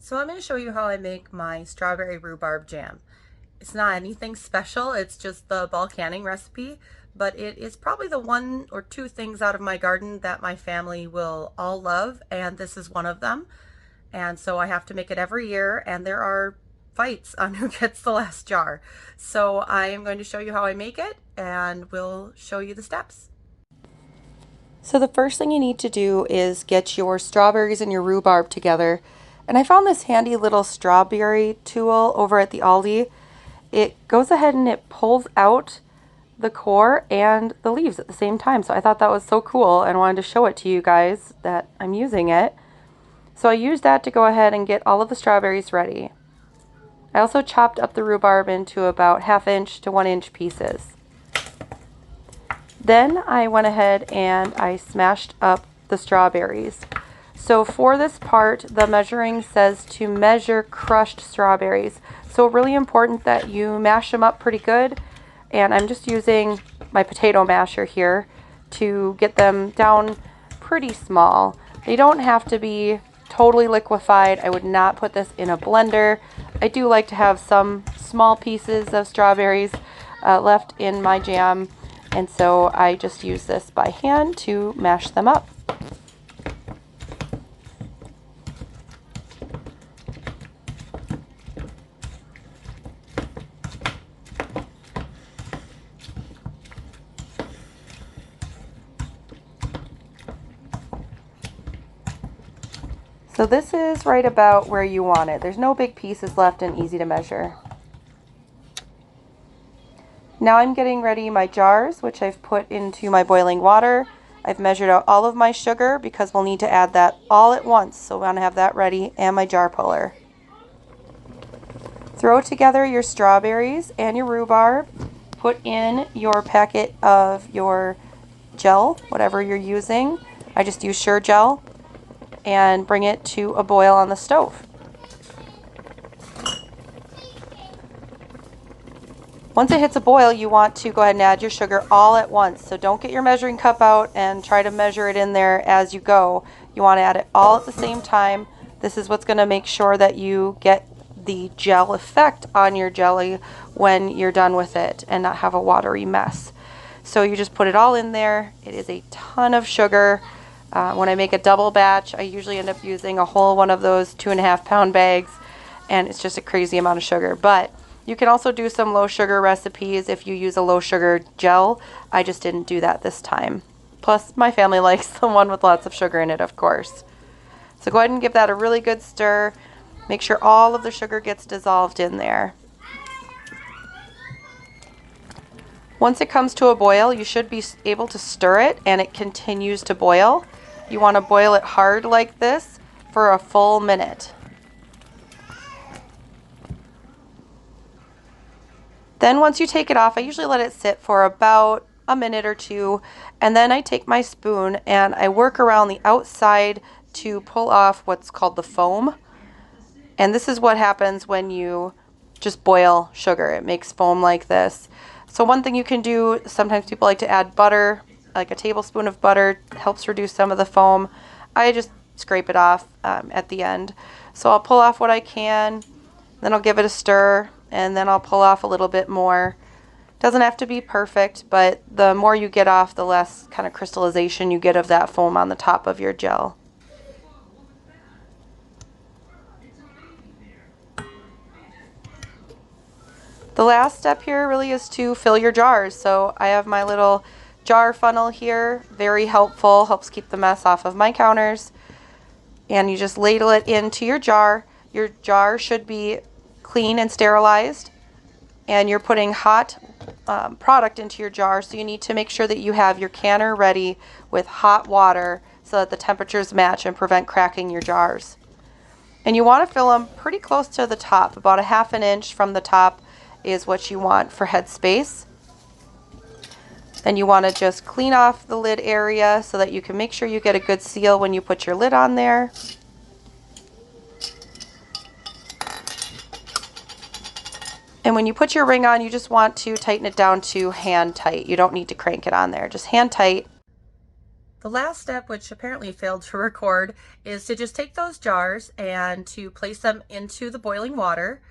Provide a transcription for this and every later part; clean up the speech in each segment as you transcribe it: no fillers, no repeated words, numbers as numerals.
So I'm going to show you how I make my strawberry rhubarb jam. It's not anything special, it's just the Ball Canning recipe, but it is probably the one or two things out of my garden that my family will all love, and this is one of them. And so I have to make it every year, and there are fights on who gets the last jar. So I am going to show you how I make it, and we'll show you the steps. So the first thing you need to do is get your strawberries and your rhubarb together. And I found this handy little strawberry tool over at the Aldi. It goes ahead and it pulls out the core and the leaves at the same time. So I thought that was so cool and wanted to show it to you guys that I'm using it. So I used that to go ahead and get all of the strawberries ready. I also chopped up the rhubarb into about 1/2 inch to 1 inch pieces. Then I went ahead and I smashed up the strawberries. So for this part, the measuring says to measure crushed strawberries. So really important that you mash them up pretty good. And I'm just using my potato masher here to get them down pretty small. They don't have to be totally liquefied. I would not put this in a blender. I do like to have some small pieces of strawberries left in my jam. And so I just use this by hand to mash them up. So this is right about where you want it. There's no big pieces left and easy to measure. Now I'm getting ready my jars, which I've put into my boiling water. I've measured out all of my sugar because we'll need to add that all at once. So we want to have that ready, and my jar puller. Throw together your strawberries and your rhubarb. Put in your packet of your gel, whatever you're using. I just use sure-jell, and bring it to a boil on the stove. Once it hits a boil, you want to go ahead and add your sugar all at once. So don't get your measuring cup out and try to measure it in there as you go. You want to add it all at the same time. This is what's going to make sure that you get the gel effect on your jelly when you're done with it and not have a watery mess. So you just put it all in there. It is a ton of sugar. When I make a double batch, I usually end up using a whole one of those 2.5 pound bags, and it's just a crazy amount of sugar. But you can also do some low sugar recipes if you use a low sugar gel. I just didn't do that this time. Plus, my family likes the one with lots of sugar in it, of course. So go ahead and give that a really good stir. Make sure all of the sugar gets dissolved in there. Once it comes to a boil, you should be able to stir it and it continues to boil. You want to boil it hard like this for a full minute. Then once you take it off, I usually let it sit for about a minute or two, and then I take my spoon and I work around the outside to pull off what's called the foam. And this is what happens when you just boil sugar. It makes foam like this. So one thing you can do, sometimes people like to add butter, like a tablespoon of butter helps reduce some of the foam. I just scrape it off at the end. So I'll pull off what I can, then I'll give it a stir, and then I'll pull off a little bit more. Doesn't have to be perfect, but the more you get off, the less kind of crystallization you get of that foam on the top of your gel. The last step here really is to fill your jars. So I have my little jar funnel here, very helpful, helps keep the mess off of my counters. And you just ladle it into your jar. Your jar should be clean and sterilized, and you're putting hot product into your jar, so you need to make sure that you have your canner ready with hot water so that the temperatures match and prevent cracking your jars. And you want to fill them pretty close to the top, about 1/2 inch from the top is what you want for head space. Then you want to just clean off the lid area so that you can make sure you get a good seal when you put your lid on there. And when you put your ring on, you just want to tighten it down to hand tight. You don't need to crank it on there, just hand tight. The last step, which apparently failed to record, is to just take those jars and to place them into the boiling water.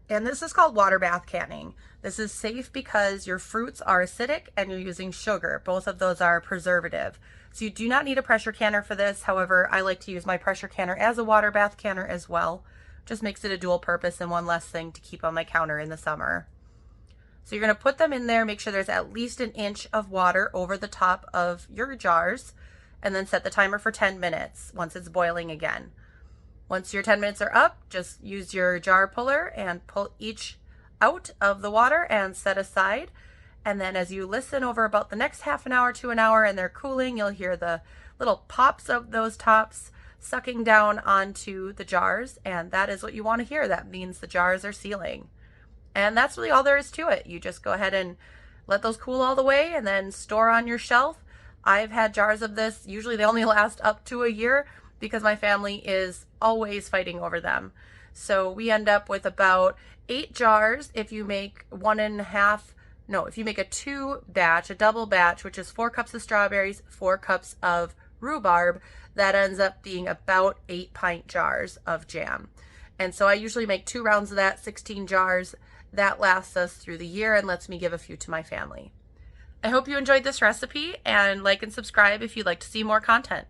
And this is called water bath canning. This is safe because your fruits are acidic and you're using sugar. Both of those are preservative. So you do not need a pressure canner for this. However, I like to use my pressure canner as a water bath canner as well. Just makes it a dual purpose and one less thing to keep on my counter in the summer. So you're going to put them in there, make sure there's at least an inch of water over the top of your jars, and then set the timer for 10 minutes once it's boiling again. Once your 10 minutes are up, just use your jar puller and pull each out of the water and set aside. And then as you listen over about the next half an hour to an hour and they're cooling, you'll hear the little pops of those tops sucking down onto the jars, and that is what you want to hear. That means the jars are sealing. And that's really all there is to it. You just go ahead and let those cool all the way and then store on your shelf. I've had jars of this. Usually they only last up to a year because my family is always fighting over them. So we end up with about 8 jars if you make if you make a 2 batch, a double batch, which is 4 cups of strawberries, 4 cups of rhubarb, that ends up being about 8 pint jars of jam. And so I usually make 2 rounds of that, 16 jars. That lasts us through the year and lets me give a few to my family. I hope you enjoyed this recipe, and like and subscribe if you'd like to see more content.